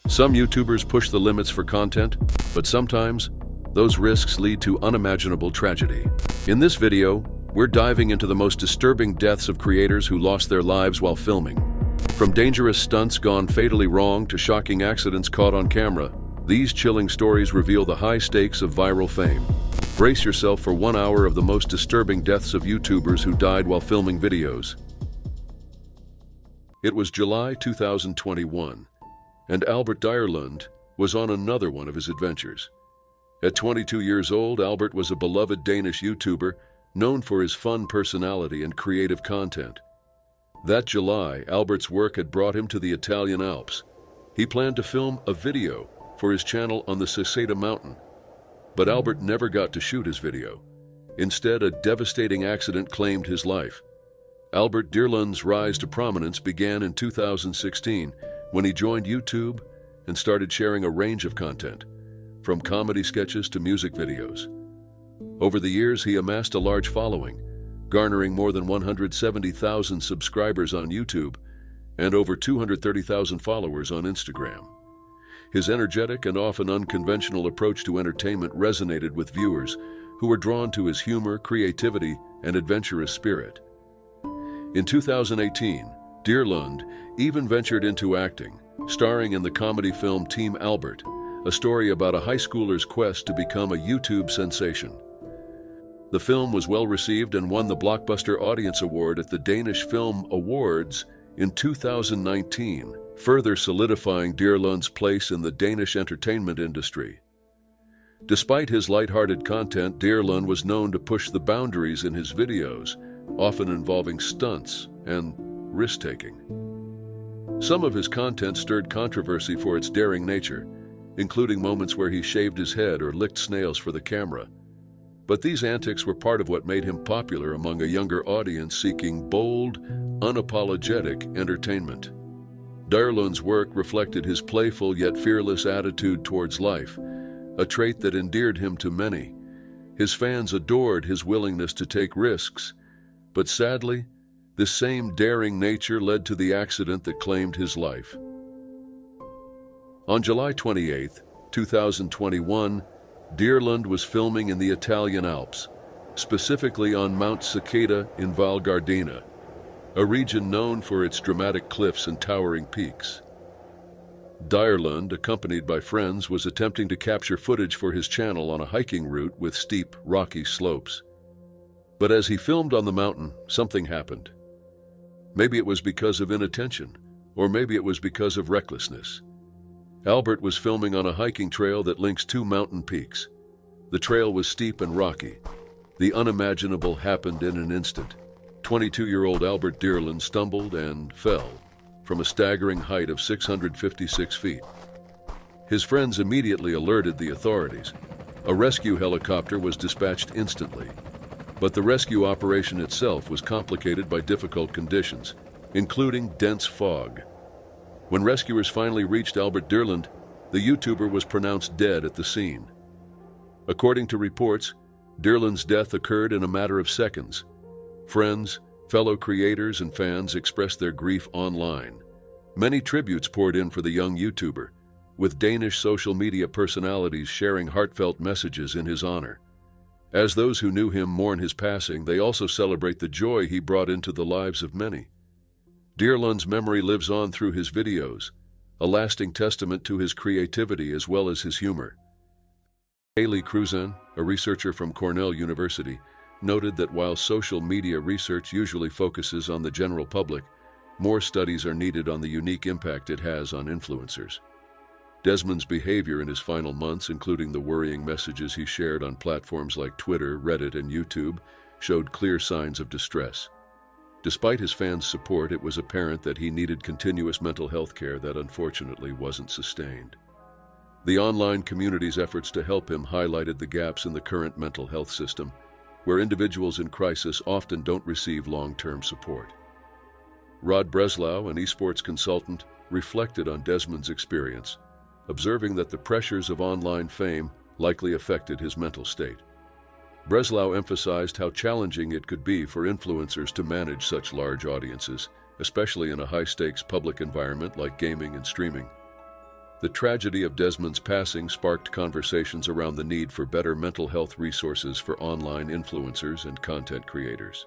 Some YouTubers push the limits for content, but sometimes those risks lead to unimaginable tragedy. In this video, we're diving into the most disturbing deaths of creators who lost their lives while filming. From dangerous stunts gone fatally wrong to shocking accidents caught on camera, these chilling stories reveal the high stakes of viral fame. Brace yourself for 1 hour of the most disturbing deaths of YouTubers who died while filming videos. It was July 2021, and Albert Dyrlund was on another one of his adventures. At 22 years old, Albert was a beloved Danish YouTuber known for his fun personality and creative content. That July, Albert's work had brought him to the Italian Alps. He planned to film a video for his channel on the Seseda mountain, but Albert never got to shoot his video. Instead, a devastating accident claimed his life. Albert Dyrlund's rise to prominence began in 2016 when he joined YouTube and started sharing a range of content, from comedy sketches to music videos. Over the years, he amassed a large following, garnering more than 170,000 subscribers on YouTube and over 230,000 followers on Instagram. His energetic and often unconventional approach to entertainment resonated with viewers who were drawn to his humor, creativity, and adventurous spirit. In 2018, Dyrlund even ventured into acting, starring in the comedy film Team Albert, a story about a high schooler's quest to become a YouTube sensation. The film was well received and won the Blockbuster Audience Award at the Danish Film Awards in 2019, further solidifying Dyrlund's place in the Danish entertainment industry. Despite his lighthearted content, Dyrlund was known to push the boundaries in his videos, often involving stunts and risk-taking. Some of his content stirred controversy for its daring nature, including moments where he shaved his head or licked snails for the camera. But these antics were part of what made him popular among a younger audience seeking bold, unapologetic entertainment. Dyrlund's work reflected his playful yet fearless attitude towards life, a trait that endeared him to many. His fans adored his willingness to take risks, but sadly, this same daring nature led to the accident that claimed his life. On July 28, 2021, Dyrlund was filming in the Italian Alps, specifically on Mount Seseda in Val Gardena, a region known for its dramatic cliffs and towering peaks. Dyrlund, accompanied by friends, was attempting to capture footage for his channel on a hiking route with steep, rocky slopes. But as he filmed on the mountain, something happened. Maybe it was because of inattention, or maybe it was because of recklessness. Albert was filming on a hiking trail that links two mountain peaks. The trail was steep and rocky. The unimaginable happened in an instant. 22-year-old Albert Dyrlund stumbled and fell from a staggering height of 656 feet. His friends immediately alerted the authorities. A rescue helicopter was dispatched instantly, but the rescue operation itself was complicated by difficult conditions, including dense fog. When rescuers finally reached Albert Dyrlund, the YouTuber was pronounced dead at the scene. According to reports, Dyrlund's death occurred in a matter of seconds. Friends, fellow creators, and fans expressed their grief online. Many tributes poured in for the young YouTuber, with Danish social media personalities sharing heartfelt messages in his honor. As those who knew him mourn his passing, they also celebrate the joy he brought into the lives of many. Dyrlund's memory lives on through his videos, a lasting testament to his creativity as well as his humor. Haley Cruzan, a researcher from Cornell University, noted that while social media research usually focuses on the general public, more studies are needed on the unique impact it has on influencers. Desmond's behavior in his final months, including the worrying messages he shared on platforms like Twitter, Reddit, and YouTube, showed clear signs of distress. Despite his fans' support, it was apparent that he needed continuous mental health care that unfortunately wasn't sustained. The online community's efforts to help him highlighted the gaps in the current mental health system, where individuals in crisis often don't receive long-term support. Rod Breslau, an esports consultant, reflected on Desmond's experience, observing that the pressures of online fame likely affected his mental state. Breslau emphasized how challenging it could be for influencers to manage such large audiences, especially in a high-stakes public environment like gaming and streaming. The tragedy of Desmond's passing sparked conversations around the need for better mental health resources for online influencers and content creators.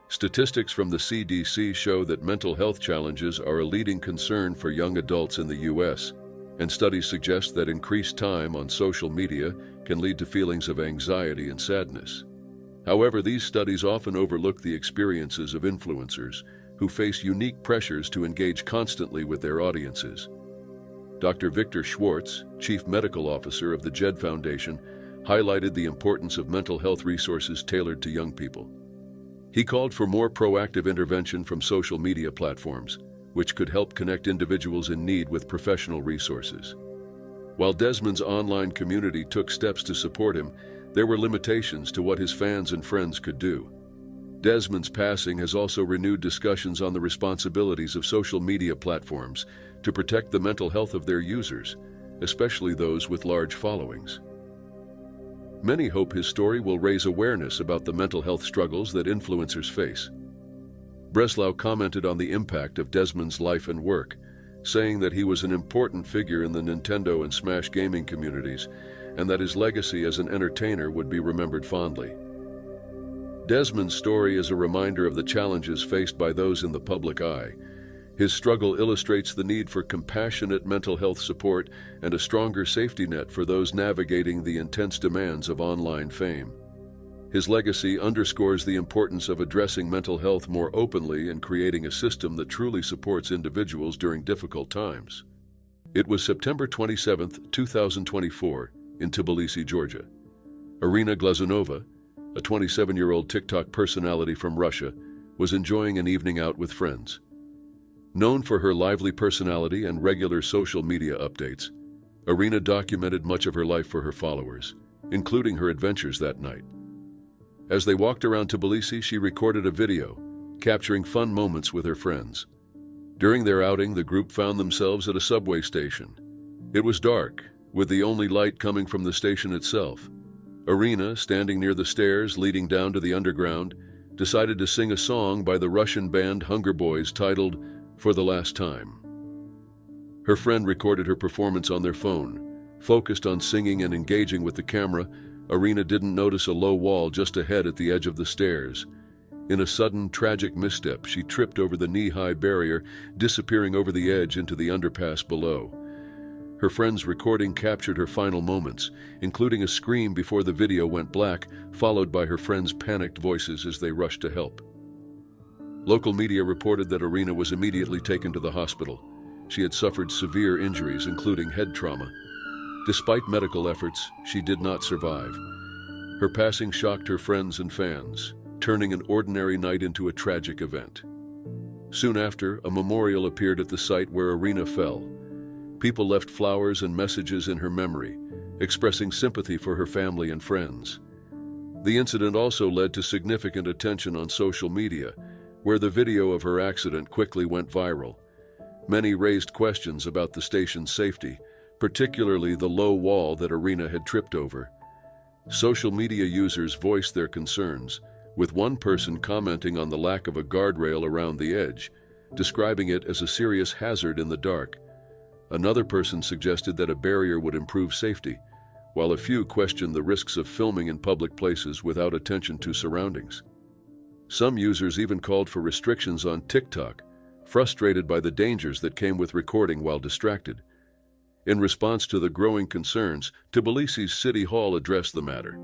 Statistics from the CDC show that mental health challenges are a leading concern for young adults in the U.S., and studies suggest that increased time on social media can lead to feelings of anxiety and sadness. However, these studies often overlook the experiences of influencers who face unique pressures to engage constantly with their audiences. Dr. Victor Schwartz, Chief Medical Officer of the JED Foundation, highlighted the importance of mental health resources tailored to young people. He called for more proactive intervention from social media platforms, which could help connect individuals in need with professional resources. While Desmond's online community took steps to support him, there were limitations to what his fans and friends could do. Desmond's passing has also renewed discussions on the responsibilities of social media platforms to protect the mental health of their users, especially those with large followings. Many hope his story will raise awareness about the mental health struggles that influencers face. Breslau commented on the impact of Desmond's life and work, saying that he was an important figure in the Nintendo and Smash gaming communities, and that his legacy as an entertainer would be remembered fondly. Desmond's story is a reminder of the challenges faced by those in the public eye. His struggle illustrates the need for compassionate mental health support and a stronger safety net for those navigating the intense demands of online fame. His legacy underscores the importance of addressing mental health more openly and creating a system that truly supports individuals during difficult times. It was September 27, 2024, in Tbilisi, Georgia. Irina Glazunova, a 27-year-old TikTok personality from Russia, was enjoying an evening out with friends. Known for her lively personality and regular social media updates, Irina documented much of her life for her followers, including her adventures that night. As they walked around Tbilisi, she recorded a video, capturing fun moments with her friends. During their outing, the group found themselves at a subway station. It was dark, with the only light coming from the station itself. Irina, standing near the stairs leading down to the underground, decided to sing a song by the Russian band Hunger Boys titled "For the Last Time." Her friend recorded her performance on their phone. Focused on singing and engaging with the camera, Irina didn't notice a low wall just ahead at the edge of the stairs. In a sudden, tragic misstep, she tripped over the knee-high barrier, disappearing over the edge into the underpass below. Her friend's recording captured her final moments, including a scream before the video went black, followed by her friends' panicked voices as they rushed to help. Local media reported that Irina was immediately taken to the hospital. She had suffered severe injuries, including head trauma. Despite medical efforts, she did not survive. Her passing shocked her friends and fans, turning an ordinary night into a tragic event. Soon after, a memorial appeared at the site where Irina fell. People left flowers and messages in her memory, expressing sympathy for her family and friends. The incident also led to significant attention on social media, where the video of her accident quickly went viral. Many raised questions about the station's safety, particularly the low wall that Irina had tripped over. Social media users voiced their concerns, with one person commenting on the lack of a guardrail around the edge, describing it as a serious hazard in the dark. Another person suggested that a barrier would improve safety, while a few questioned the risks of filming in public places without attention to surroundings. Some users even called for restrictions on TikTok, frustrated by the dangers that came with recording while distracted. In response to the growing concerns, Tbilisi's City Hall addressed the matter.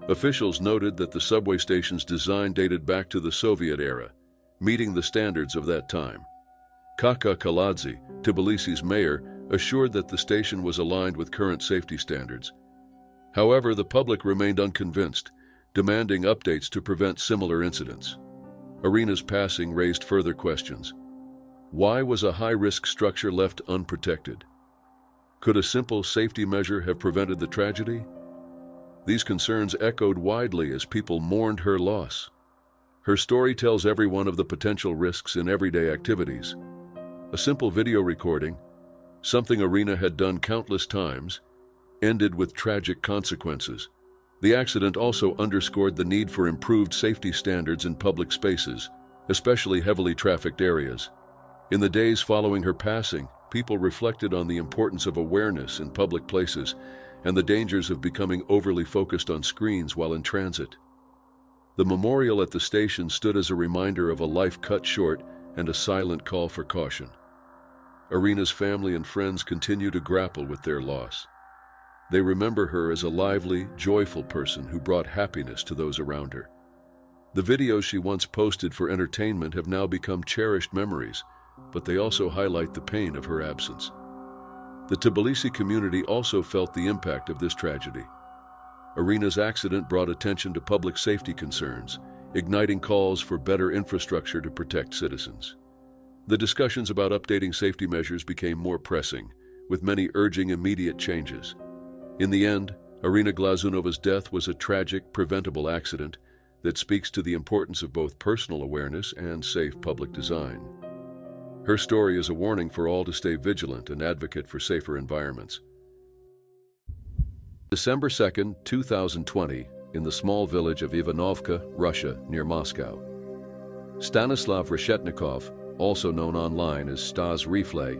Officials noted that the subway station's design dated back to the Soviet era, meeting the standards of that time. Kaka Kaladze, Tbilisi's mayor, assured that the station was aligned with current safety standards. However, the public remained unconvinced, demanding updates to prevent similar incidents. Irina's passing raised further questions. Why was a high-risk structure left unprotected? Could a simple safety measure have prevented the tragedy? These concerns echoed widely as people mourned her loss. Her story tells everyone of the potential risks in everyday activities. A simple video recording, something Irina had done countless times, ended with tragic consequences. The accident also underscored the need for improved safety standards in public spaces, especially heavily trafficked areas. In the days following her passing, people reflected on the importance of awareness in public places and the dangers of becoming overly focused on screens while in transit. The memorial at the station stood as a reminder of a life cut short and a silent call for caution. Irina's family and friends continue to grapple with their loss. They remember her as a lively, joyful person who brought happiness to those around her. The videos she once posted for entertainment have now become cherished memories, but they also highlight the pain of her absence. The Tbilisi community also felt the impact of this tragedy. Irina's accident brought attention to public safety concerns, igniting calls for better infrastructure to protect citizens. The discussions about updating safety measures became more pressing, with many urging immediate changes. In the end, Irina Glazunova's death was a tragic, preventable accident that speaks to the importance of both personal awareness and safe public design. Her story is a warning for all to stay vigilant and advocate for safer environments. December 2, 2020, in the small village of Ivanovka, Russia, near Moscow. Stanislav Reshetnikov, also known online as Stas Replay,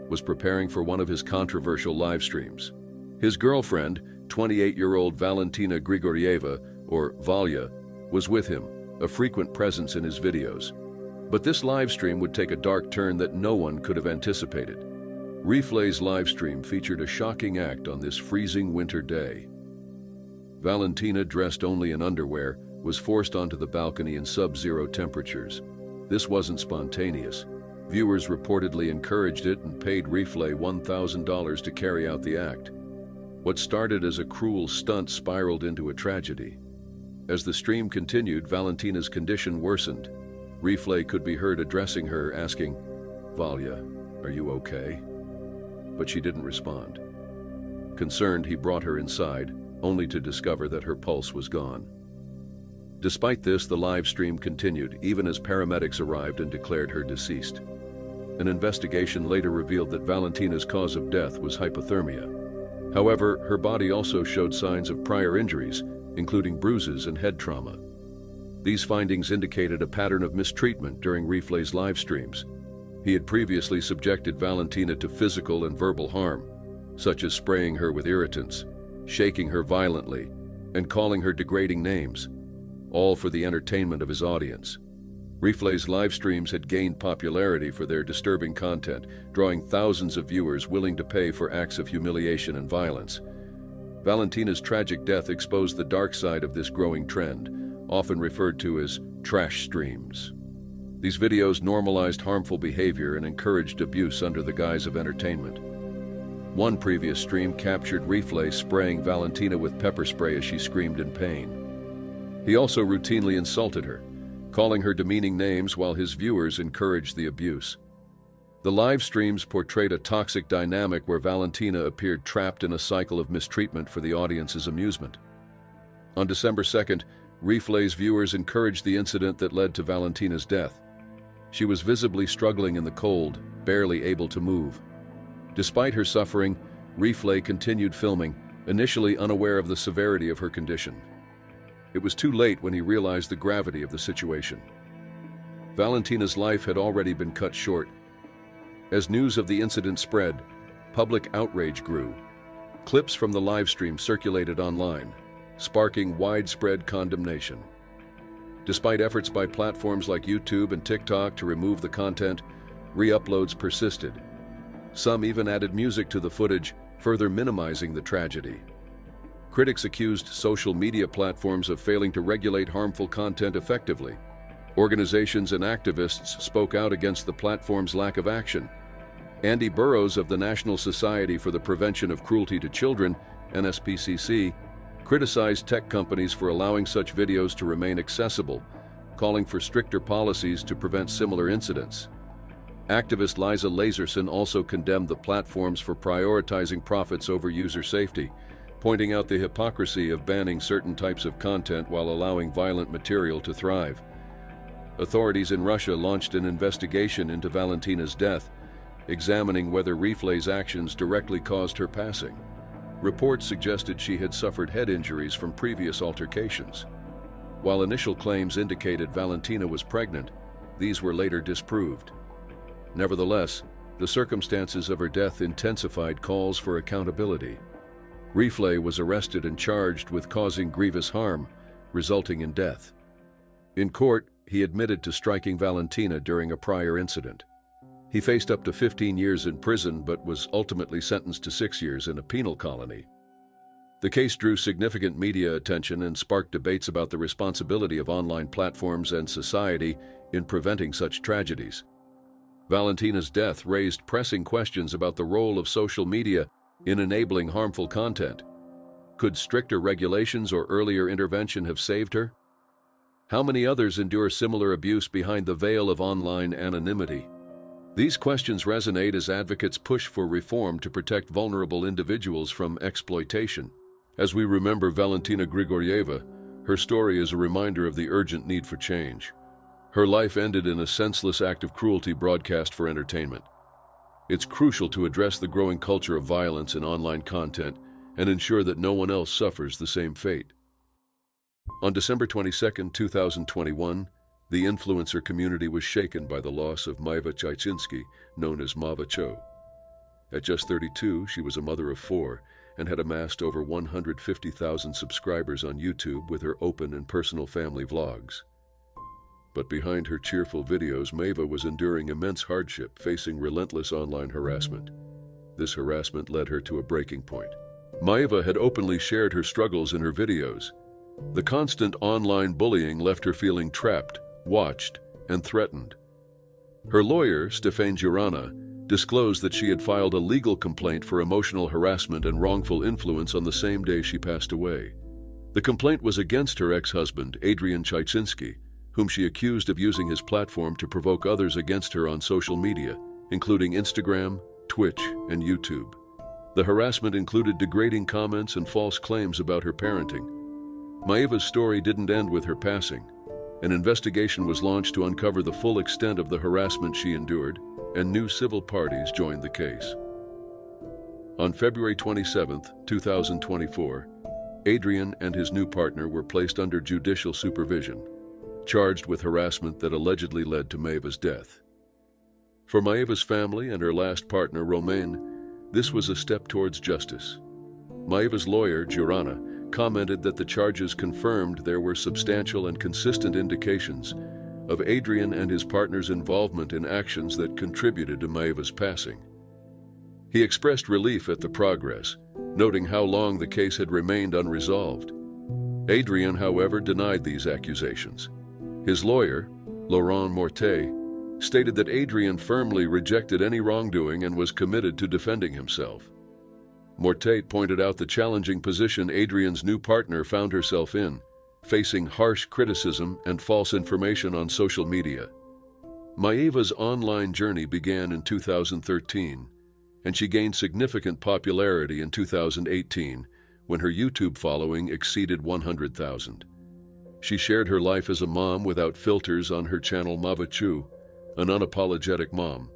was preparing for one of his controversial live streams. His girlfriend, 28-year-old Valentina Grigorieva, or Valya, was with him, a frequent presence in his videos. But this live stream would take a dark turn that no one could have anticipated. Replay's live stream featured a shocking act on this freezing winter day. Valentina, dressed only in underwear, was forced onto the balcony in sub-zero temperatures. This wasn't spontaneous. Viewers reportedly encouraged it and paid Replay $1,000 to carry out the act. What started as a cruel stunt spiraled into a tragedy. As the stream continued, Valentina's condition worsened. Replay could be heard addressing her, asking, "Valya, are you okay?" But she didn't respond. Concerned, he brought her inside, only to discover that her pulse was gone. Despite this, the live stream continued, even as paramedics arrived and declared her deceased. An investigation later revealed that Valentina's cause of death was hypothermia. However, her body also showed signs of prior injuries, including bruises and head trauma. These findings indicated a pattern of mistreatment during Replay's live streams. He had previously subjected Valentina to physical and verbal harm, such as spraying her with irritants, shaking her violently, and calling her degrading names, all for the entertainment of his audience. Replay's live streams had gained popularity for their disturbing content, drawing thousands of viewers willing to pay for acts of humiliation and violence. Valentina's tragic death exposed the dark side of this growing trend, often referred to as trash streams. These videos normalized harmful behavior and encouraged abuse under the guise of entertainment. One previous stream captured Replay spraying Valentina with pepper spray as she screamed in pain. He also routinely insulted her, calling her demeaning names while his viewers encouraged the abuse. The live streams portrayed a toxic dynamic where Valentina appeared trapped in a cycle of mistreatment for the audience's amusement. On December 2nd, Replay's viewers encouraged the incident that led to Valentina's death. She was visibly struggling in the cold, barely able to move. Despite her suffering, Replay continued filming, initially unaware of the severity of her condition. It was too late when he realized the gravity of the situation. Valentina's life had already been cut short. As news of the incident spread, public outrage grew. Clips from the live stream circulated online, sparking widespread condemnation. Despite efforts by platforms like YouTube and TikTok to remove the content, re-uploads persisted. Some even added music to the footage, further minimizing the tragedy. Critics accused social media platforms of failing to regulate harmful content effectively. Organizations and activists spoke out against the platform's lack of action. Andy Burrows of the National Society for the Prevention of Cruelty to Children, NSPCC, criticized tech companies for allowing such videos to remain accessible, calling for stricter policies to prevent similar incidents. Activist Liza Lazerson also condemned the platforms for prioritizing profits over user safety, pointing out the hypocrisy of banning certain types of content while allowing violent material to thrive. Authorities in Russia launched an investigation into Valentina's death, examining whether Replay's actions directly caused her passing. Reports suggested she had suffered head injuries from previous altercations. While initial claims indicated Valentina was pregnant, these were later disproved. Nevertheless, The circumstances of her death intensified calls for accountability. Reflay was arrested and charged with causing grievous harm, resulting in death. In court, he admitted to striking Valentina during a prior incident. He faced up to 15 years in prison but was ultimately sentenced to 6 years in a penal colony. The case drew significant media attention and sparked debates about the responsibility of online platforms and society in preventing such tragedies. Valentina's death raised pressing questions about the role of social media in enabling harmful content. Could stricter regulations or earlier intervention have saved her? How many others endure similar abuse behind the veil of online anonymity? These questions resonate as advocates push for reform to protect vulnerable individuals from exploitation. As we remember Valentina Grigorieva, her story is a reminder of the urgent need for change. Her life ended in a senseless act of cruelty broadcast for entertainment. It's crucial to address the growing culture of violence in online content and ensure that no one else suffers the same fate. On December 22, 2021, the influencer community was shaken by the loss of Maeva Chaichinsky, known as Mava Cho. At just 32, she was a mother of 4 and had amassed over 150,000 subscribers on YouTube with her open and personal family vlogs. But behind her cheerful videos, Maeva was enduring immense hardship, facing relentless online harassment. This harassment led her to a breaking point. Maeva had openly shared her struggles in her videos. The constant online bullying left her feeling trapped, watched, and threatened. Her lawyer, Stefan Girana, disclosed that she had filed a legal complaint for emotional harassment and wrongful influence on the same day she passed away. The complaint was against her ex-husband, Adrian Chaichinsky, whom she accused of using his platform to provoke others against her on social media, including Instagram, Twitch, and YouTube. The harassment included degrading comments and false claims about her parenting. Maeva's story didn't end with her passing. An investigation was launched to uncover the full extent of the harassment she endured, and new civil parties joined the case. On February 27, 2024, Adrian and his new partner were placed under judicial supervision, charged with harassment that allegedly led to Maeva's death. For Maeva's family and her last partner, Romain, this was a step towards justice. Maeva's lawyer, Girana, commented that the charges confirmed there were substantial and consistent indications of Adrian and his partner's involvement in actions that contributed to Maeva's passing. He expressed relief at the progress, noting how long the case had remained unresolved. Adrian, however, denied these accusations. His lawyer, Laurent Mortet, stated that Adrian firmly rejected any wrongdoing and was committed to defending himself. Mortet pointed out the challenging position Adrian's new partner found herself in, facing harsh criticism and false information on social media. Maeva's online journey began in 2013, and she gained significant popularity in 2018 when her YouTube following exceeded 100,000. She shared her life as a mom without filters on her channel Mavachu, an unapologetic mom.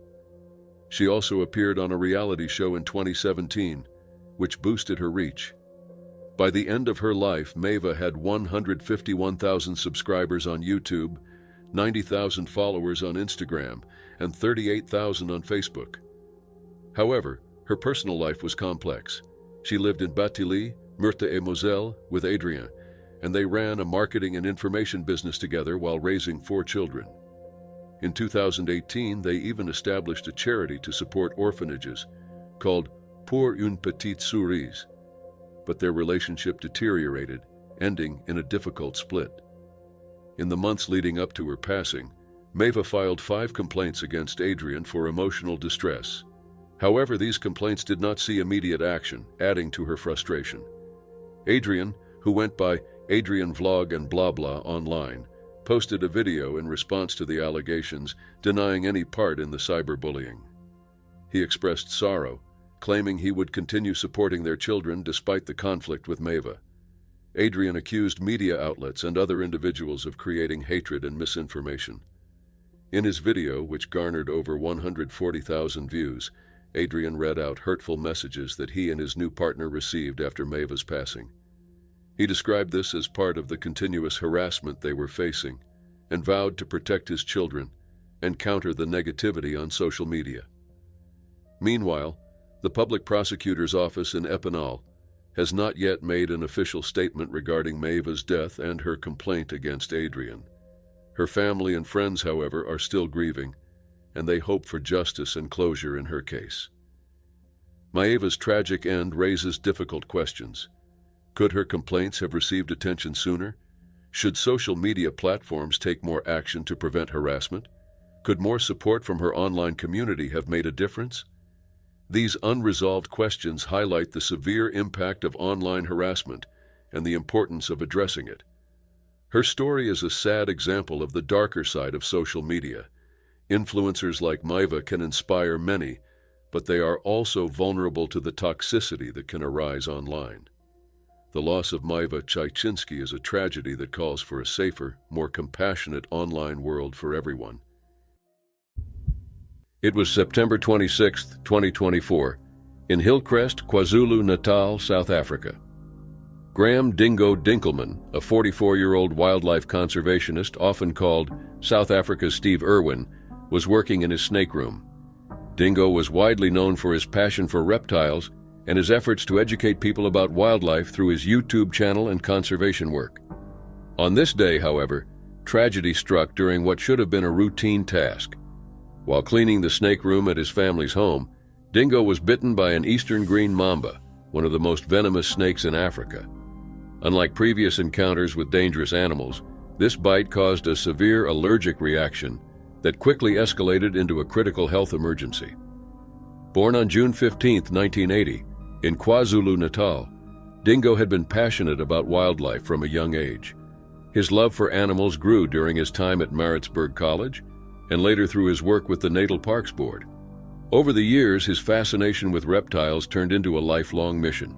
She also appeared on a reality show in 2017, which boosted her reach. By the end of her life, Maeva had 151,000 subscribers on YouTube, 90,000 followers on Instagram, and 38,000 on Facebook. However, her personal life was complex. She lived in Batilly, Meurthe-et-Moselle, with Adrien, and they ran a marketing and information business together while raising 4 children. In 2018, they even established a charity to support orphanages called Pour une petite souris, but their relationship deteriorated, ending in a difficult split. In the months leading up to her passing, Maeva filed 5 complaints against Adrian for emotional distress. However, these complaints did not see immediate action, adding to her frustration. Adrian, who went by Adrian Vlog and Blah Blah online, posted a video in response to the allegations, denying any part in the cyberbullying. He expressed sorrow, claiming he would continue supporting their children despite the conflict with Maeva. Adrian accused media outlets and other individuals of creating hatred and misinformation. In his video, which garnered over 140,000 views, Adrian read out hurtful messages that he and his new partner received after Maeva's passing. He described this as part of the continuous harassment they were facing and vowed to protect his children and counter the negativity on social media. Meanwhile, the public prosecutor's office in Epinal has not yet made an official statement regarding Maeva's death and her complaint against Adrian. Her family and friends, however, are still grieving, and they hope for justice and closure in her case. Maeva's tragic end raises difficult questions. Could her complaints have received attention sooner? Should social media platforms take more action to prevent harassment? Could more support from her online community have made a difference? These unresolved questions highlight the severe impact of online harassment and the importance of addressing it. Her story is a sad example of the darker side of social media. Influencers like Maeva can inspire many, but they are also vulnerable to the toxicity that can arise online. The loss of Maeva Chaichinsky is a tragedy that calls for a safer, more compassionate online world for everyone. It was September 26, 2024, in Hillcrest, KwaZulu-Natal, South Africa. Graham Dingo Dinkelman, a 44-year-old wildlife conservationist often called South Africa's Steve Irwin, was working in his snake room. Dingo was widely known for his passion for reptiles and his efforts to educate people about wildlife through his YouTube channel and conservation work. On this day, however, tragedy struck during what should have been a routine task. While cleaning the snake room at his family's home, Dingo was bitten by an eastern green mamba, one of the most venomous snakes in Africa. Unlike previous encounters with dangerous animals, this bite caused a severe allergic reaction that quickly escalated into a critical health emergency. Born on June 15, 1980, in KwaZulu-Natal, Dingo had been passionate about wildlife from a young age. His love for animals grew during his time at Maritzburg College and later through his work with the Natal Parks Board. Over the years, his fascination with reptiles turned into a lifelong mission.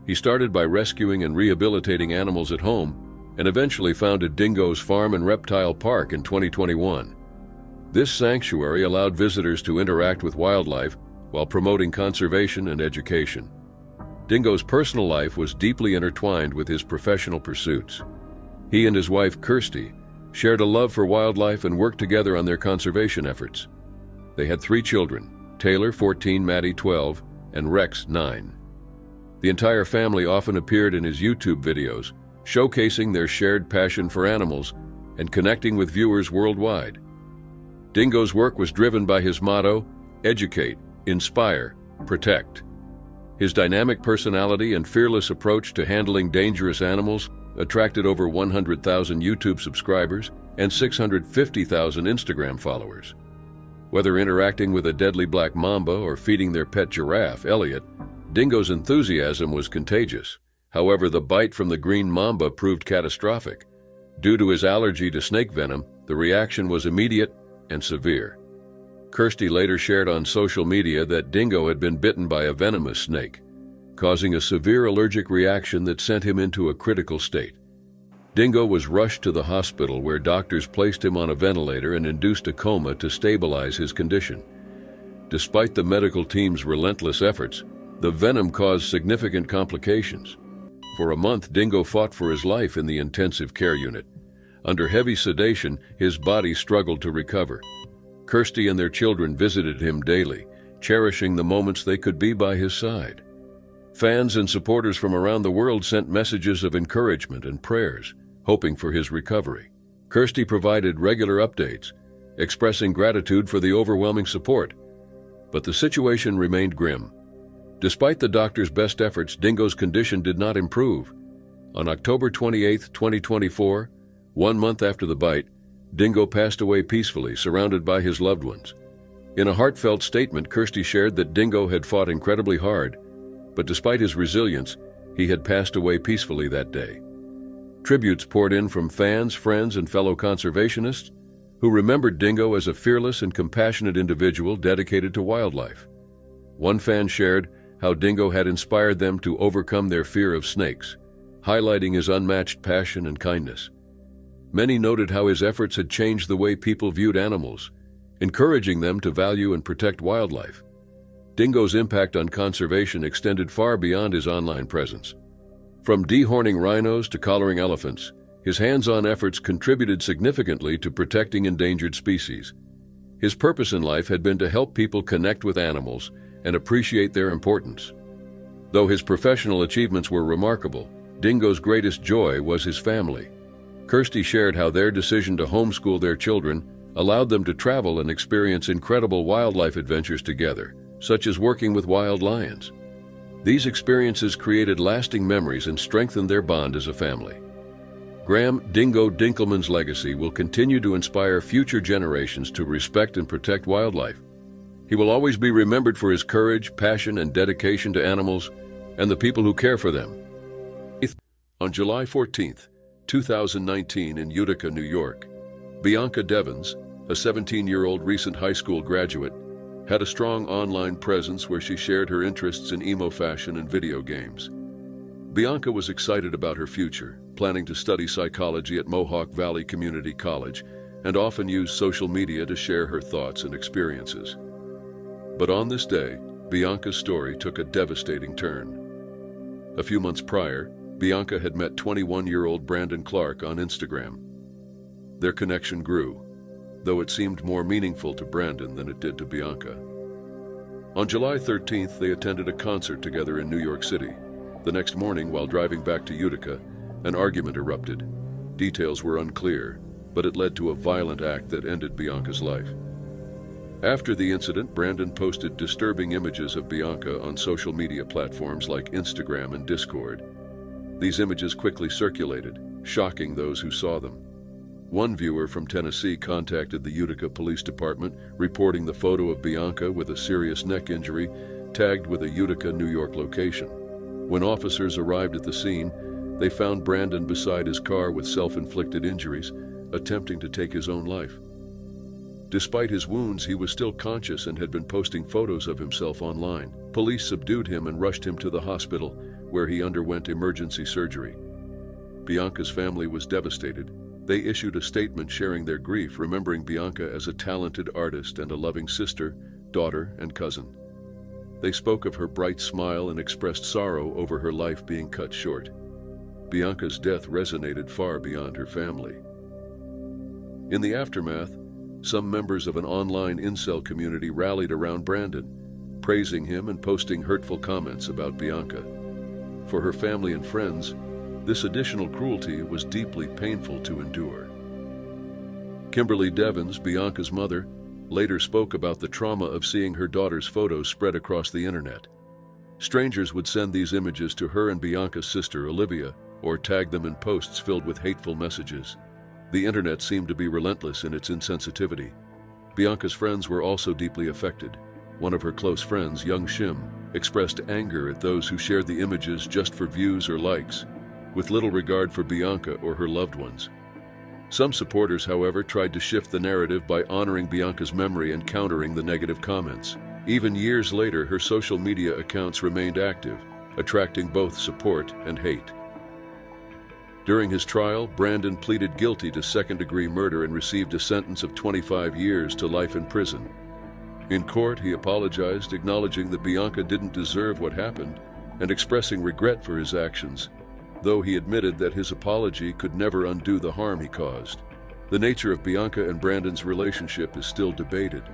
He started by rescuing and rehabilitating animals at home and eventually founded Dingo's Farm and Reptile Park in 2021. This sanctuary allowed visitors to interact with wildlife while promoting conservation and education. Dingo's personal life was deeply intertwined with his professional pursuits. He and his wife, Kirsty, shared a love for wildlife and worked together on their conservation efforts. They had 3 children, Taylor, 14, Maddie, 12, and Rex, 9. The entire family often appeared in his YouTube videos, showcasing their shared passion for animals and connecting with viewers worldwide. Dingo's work was driven by his motto, educate, inspire, protect. His dynamic personality and fearless approach to handling dangerous animals attracted over 100,000 YouTube subscribers and 650,000 Instagram followers. Whether interacting with a deadly black mamba or feeding their pet giraffe, Elliot, Dingo's enthusiasm was contagious. However, the bite from the green mamba proved catastrophic. Due to his allergy to snake venom, the reaction was immediate and severe. Kirsty later shared on social media that Dingo had been bitten by a venomous snake, causing a severe allergic reaction that sent him into a critical state. Dingo was rushed to the hospital where doctors placed him on a ventilator and induced a coma to stabilize his condition. Despite the medical team's relentless efforts, the venom caused significant complications. For a month, Dingo fought for his life in the intensive care unit. Under heavy sedation, his body struggled to recover. Kirsty and their children visited him daily, cherishing the moments they could be by his side. Fans and supporters from around the world sent messages of encouragement and prayers, hoping for his recovery. Kirsty provided regular updates, expressing gratitude for the overwhelming support. But the situation remained grim. Despite the doctor's best efforts, Dingo's condition did not improve. On October 28, 2024, 1 month after the bite, Dingo passed away peacefully, surrounded by his loved ones. In a heartfelt statement, Kirsty shared that Dingo had fought incredibly hard, but despite his resilience, he had passed away peacefully that day. Tributes poured in from fans, friends, and fellow conservationists who remembered Dingo as a fearless and compassionate individual dedicated to wildlife. One fan shared how Dingo had inspired them to overcome their fear of snakes, highlighting his unmatched passion and kindness. Many noted how his efforts had changed the way people viewed animals, encouraging them to value and protect wildlife. Dingo's impact on conservation extended far beyond his online presence. From dehorning rhinos to collaring elephants, his hands-on efforts contributed significantly to protecting endangered species. His purpose in life had been to help people connect with animals and appreciate their importance. Though his professional achievements were remarkable, Dingo's greatest joy was his family. Kirsty shared how their decision to homeschool their children allowed them to travel and experience incredible wildlife adventures together, such as working with wild lions. These experiences created lasting memories and strengthened their bond as a family. Graham "Dingo" Dinkelman's legacy will continue to inspire future generations to respect and protect wildlife. He will always be remembered for his courage, passion, and dedication to animals and the people who care for them. On July 14, 2019, in Utica, New York, Bianca Devins, a 17-year-old recent high school graduate, had a strong online presence where she shared her interests in emo fashion and video games. Bianca was excited about her future, planning to study psychology at Mohawk Valley Community College, and often used social media to share her thoughts and experiences. But on this day, Bianca's story took a devastating turn. A few months prior, Bianca had met 21-year-old Brandon Clark on Instagram. Their connection grew, though it seemed more meaningful to Brandon than it did to Bianca. On July 13th, they attended a concert together in New York City. The next morning, while driving back to Utica, an argument erupted. Details were unclear, but it led to a violent act that ended Bianca's life. After the incident, Brandon posted disturbing images of Bianca on social media platforms like Instagram and Discord. These images quickly circulated, shocking those who saw them. One viewer from Tennessee contacted the Utica Police Department, reporting the photo of Bianca with a serious neck injury, tagged with a Utica, New York location. When officers arrived at the scene, they found Brandon beside his car with self-inflicted injuries, attempting to take his own life. Despite his wounds, he was still conscious and had been posting photos of himself online. Police subdued him and rushed him to the hospital, where he underwent emergency surgery. Bianca's family was devastated. They issued a statement sharing their grief, remembering Bianca as a talented artist and a loving sister, daughter, and cousin. They spoke of her bright smile and expressed sorrow over her life being cut short. Bianca's death resonated far beyond her family. In the aftermath, some members of an online incel community rallied around Brandon, praising him and posting hurtful comments about Bianca. For her family and friends, this additional cruelty was deeply painful to endure. Kimberly Devins, Bianca's mother, later spoke about the trauma of seeing her daughter's photos spread across the internet. Strangers would send these images to her and Bianca's sister, Olivia, or tag them in posts filled with hateful messages. The internet seemed to be relentless in its insensitivity. Bianca's friends were also deeply affected. One of her close friends, young Shim, expressed anger at those who shared the images just for views or likes, with little regard for Bianca or her loved ones. Some supporters, however, tried to shift the narrative by honoring Bianca's memory and countering the negative comments. Even years later, her social media accounts remained active, attracting both support and hate. During his trial, Brandon pleaded guilty to second-degree murder and received a sentence of 25 years to life in prison. In court, he apologized, acknowledging that Bianca didn't deserve what happened and expressing regret for his actions, though he admitted that his apology could never undo the harm he caused. The nature of Bianca and Brandon's relationship is still debated.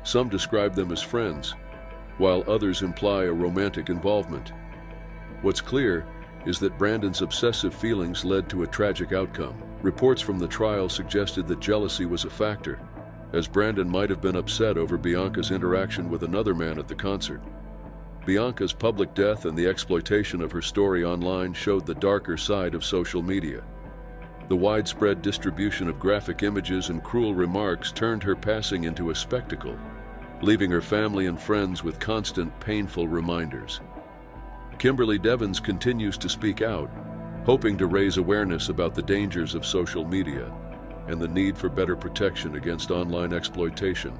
Some describe them as friends, while others imply a romantic involvement. What's clear is that Brandon's obsessive feelings led to a tragic outcome. Reports from the trial suggested that jealousy was a factor, as Brandon might have been upset over Bianca's interaction with another man at the concert. Bianca's public death and the exploitation of her story online showed the darker side of social media. The widespread distribution of graphic images and cruel remarks turned her passing into a spectacle, leaving her family and friends with constant, painful reminders. Kimberly Devins continues to speak out, hoping to raise awareness about the dangers of social media and the need for better protection against online exploitation.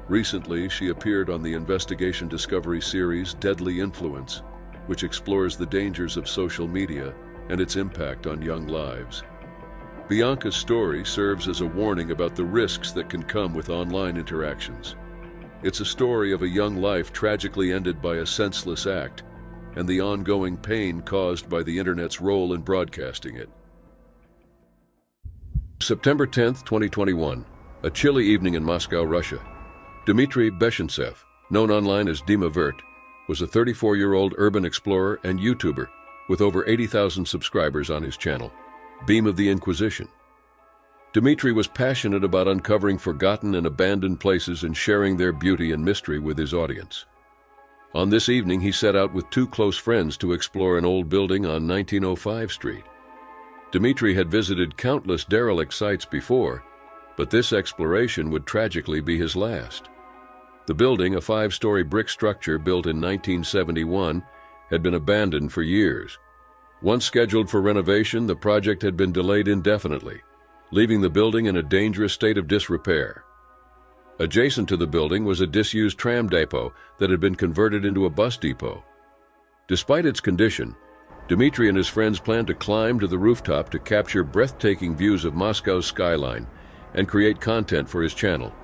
Recently, she appeared on the investigation discovery series Deadly Influence, which explores the dangers of social media and its impact on young lives. Bianca's story serves as a warning about the risks that can come with online interactions. It's a story of a young life tragically ended by a senseless act, and the ongoing pain caused by the internet's role in broadcasting it. September 10, 2021. A chilly evening in Moscow, Russia. Dmitry Beshentsev, known online as Dima Vert, was a 34-year-old urban explorer and YouTuber with over 80,000 subscribers on his channel, Beam of the Inquisition. Dmitry was passionate about uncovering forgotten and abandoned places and sharing their beauty and mystery with his audience. On this evening, he set out with two close friends to explore an old building on 1905 Street. Dmitry had visited countless derelict sites before, but this exploration would tragically be his last. The building, a 5-story brick structure built in 1971, had been abandoned for years. Once scheduled for renovation, the project had been delayed indefinitely, leaving the building in a dangerous state of disrepair. Adjacent to the building was a disused tram depot that had been converted into a bus depot. Despite its condition, Dmitry and his friends planned to climb to the rooftop to capture breathtaking views of Moscow's skyline and create content for his channel.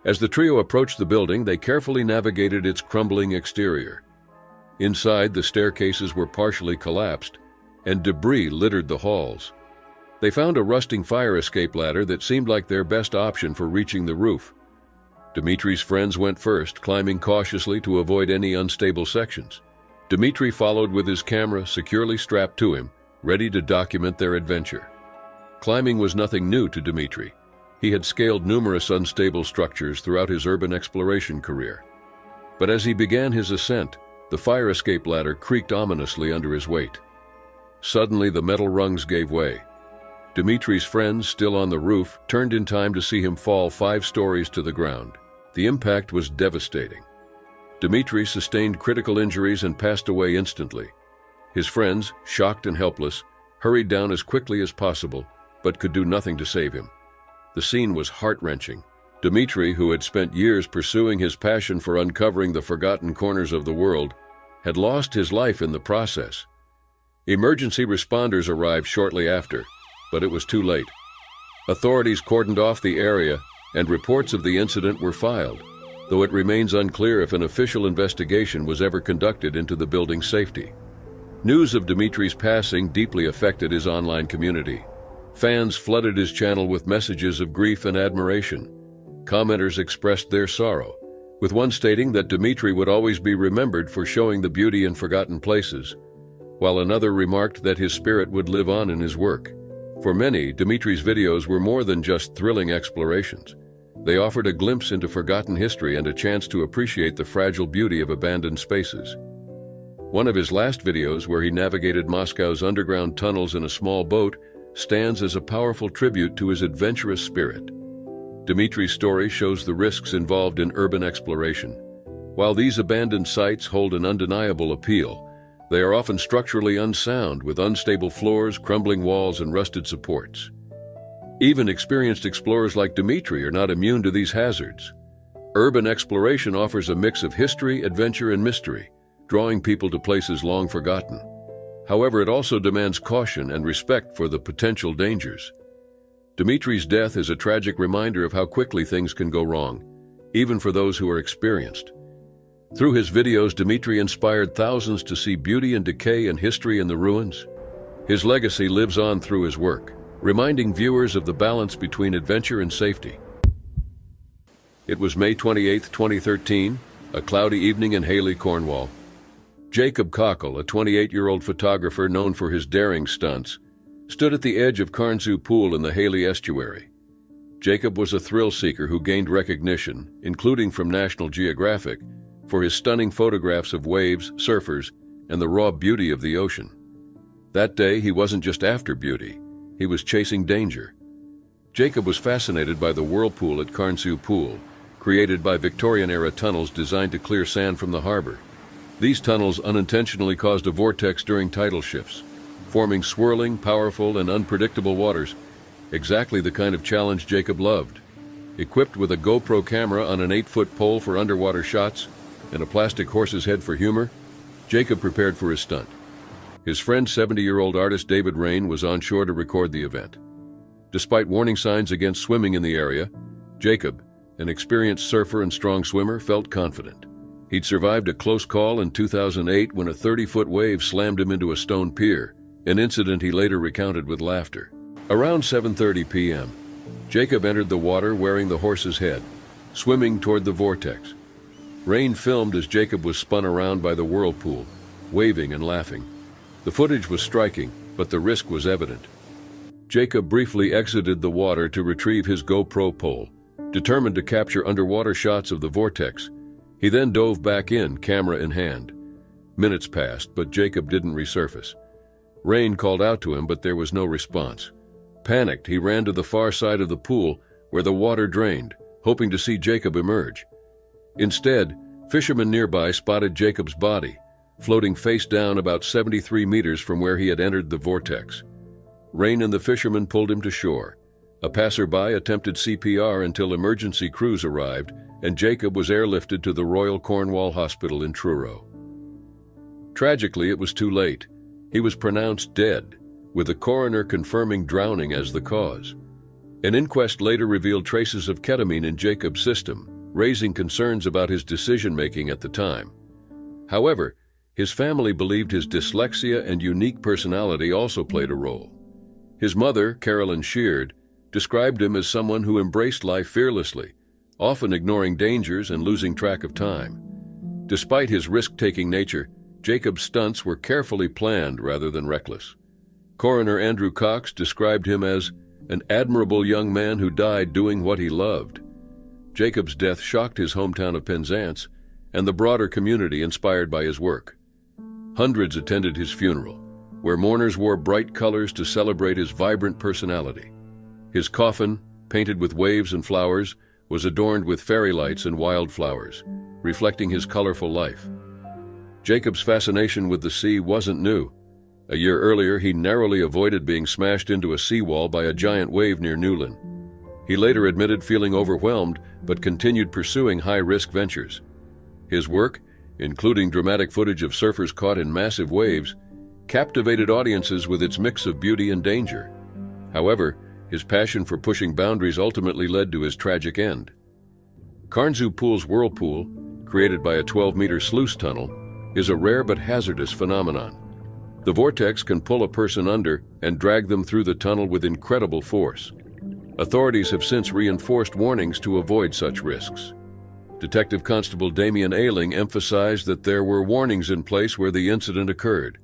As the trio approached the building, they carefully navigated its crumbling exterior. Inside, the staircases were partially collapsed, and debris littered the halls. They found a rusting fire escape ladder that seemed like their best option for reaching the roof. Dmitry's friends went first, climbing cautiously to avoid any unstable sections. Dmitry followed with his camera securely strapped to him, ready to document their adventure. Climbing was nothing new to Dmitry. He had scaled numerous unstable structures throughout his urban exploration career. But as he began his ascent, the fire escape ladder creaked ominously under his weight. Suddenly, the metal rungs gave way. Dmitry's friends, still on the roof, turned in time to see him fall 5 stories to the ground. The impact was devastating. Dmitry sustained critical injuries and passed away instantly. His friends, shocked and helpless, hurried down as quickly as possible, but could do nothing to save him. The scene was heart-wrenching. Dmitry, who had spent years pursuing his passion for uncovering the forgotten corners of the world, had lost his life in the process. Emergency responders arrived shortly after, but it was too late. Authorities cordoned off the area, and reports of the incident were filed, though it remains unclear if an official investigation was ever conducted into the building's safety. News of Dmitry's passing deeply affected his online community. Fans flooded his channel with messages of grief and admiration. Commenters expressed their sorrow, with one stating that Dmitry would always be remembered for showing the beauty in forgotten places, while another remarked that his spirit would live on in his work. For many, Dmitry's videos were more than just thrilling explorations. They offered a glimpse into forgotten history and a chance to appreciate the fragile beauty of abandoned spaces. One of his last videos, where he navigated Moscow's underground tunnels in a small boat, stands as a powerful tribute to his adventurous spirit. Dmitry's story shows the risks involved in urban exploration. While these abandoned sites hold an undeniable appeal, they are often structurally unsound, with unstable floors, crumbling walls, and rusted supports. Even experienced explorers like Dmitry are not immune to these hazards. Urban exploration offers a mix of history, adventure, and mystery, drawing people to places long forgotten. However, it also demands caution and respect for the potential dangers. Dmitry's death is a tragic reminder of how quickly things can go wrong, even for those who are experienced. Through his videos, Dmitry inspired thousands to see beauty and decay and history in the ruins. His legacy lives on through his work, reminding viewers of the balance between adventure and safety. It was May 28, 2013, a cloudy evening in Haley, Cornwall. Jacob Cockle, a 28-year-old photographer known for his daring stunts, stood at the edge of Carnzu Pool in the Haley estuary. Jacob was a thrill-seeker who gained recognition, including from National Geographic, for his stunning photographs of waves, surfers, and the raw beauty of the ocean. That day, he wasn't just after beauty, he was chasing danger. Jacob was fascinated by the whirlpool at Carnzu Pool, created by Victorian-era tunnels designed to clear sand from the harbor. These tunnels unintentionally caused a vortex during tidal shifts, forming swirling, powerful, and unpredictable waters, exactly the kind of challenge Jacob loved. Equipped with a GoPro camera on an 8-foot pole for underwater shots and a plastic horse's head for humor, Jacob prepared for his stunt. His friend, 70-year-old artist David Rain, was on shore to record the event. Despite warning signs against swimming in the area, Jacob, an experienced surfer and strong swimmer, felt confident. He'd survived a close call in 2008 when a 30-foot wave slammed him into a stone pier, an incident he later recounted with laughter. Around 7:30 p.m., Jacob entered the water wearing the horse's head, swimming toward the vortex. Rain filmed as Jacob was spun around by the whirlpool, waving and laughing. The footage was striking, but the risk was evident. Jacob briefly exited the water to retrieve his GoPro pole, determined to capture underwater shots of the vortex. He then dove back in, camera in hand. Minutes passed, but Jacob didn't resurface. Rain called out to him, but there was no response. Panicked, he ran to the far side of the pool, where the water drained, hoping to see Jacob emerge. Instead, fishermen nearby spotted Jacob's body, floating face down about 73 meters from where he had entered the vortex. Rain and the fishermen pulled him to shore. A passerby attempted CPR until emergency crews arrived, and Jacob was airlifted to the Royal Cornwall Hospital in Truro. Tragically, it was too late. He was pronounced dead, with the coroner confirming drowning as the cause. An inquest later revealed traces of ketamine in Jacob's system, raising concerns about his decision-making at the time. However, his family believed his dyslexia and unique personality also played a role. His mother, Carolyn Sheard, described him as someone who embraced life fearlessly, often ignoring dangers and losing track of time. Despite his risk-taking nature, Jacob's stunts were carefully planned rather than reckless. Coroner Andrew Cox described him as an admirable young man who died doing what he loved. Jacob's death shocked his hometown of Penzance and the broader community inspired by his work. Hundreds attended his funeral, where mourners wore bright colors to celebrate his vibrant personality. His coffin, painted with waves and flowers, was adorned with fairy lights and wildflowers, reflecting his colorful life. Jacob's fascination with the sea wasn't new. A year earlier, he narrowly avoided being smashed into a seawall by a giant wave near Newlyn. He later admitted feeling overwhelmed, but continued pursuing high-risk ventures. His work, including dramatic footage of surfers caught in massive waves, captivated audiences with its mix of beauty and danger. However, his passion for pushing boundaries ultimately led to his tragic end. Carnsou Pool's whirlpool, created by a 12-meter sluice tunnel, is a rare but hazardous phenomenon. The vortex can pull a person under and drag them through the tunnel with incredible force. Authorities have since reinforced warnings to avoid such risks. Detective Constable Damien Ailing emphasized that there were warnings in place where the incident occurred.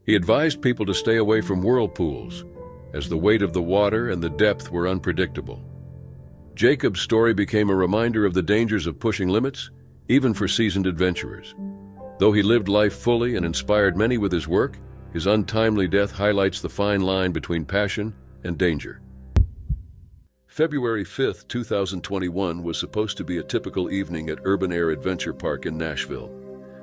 He advised people to stay away from whirlpools, as the weight of the water and the depth were unpredictable. Jacob's story became a reminder of the dangers of pushing limits, even for seasoned adventurers. Though he lived life fully and inspired many with his work, his untimely death highlights the fine line between passion and danger. February 5, 2021 was supposed to be a typical evening at Urban Air Adventure Park in Nashville.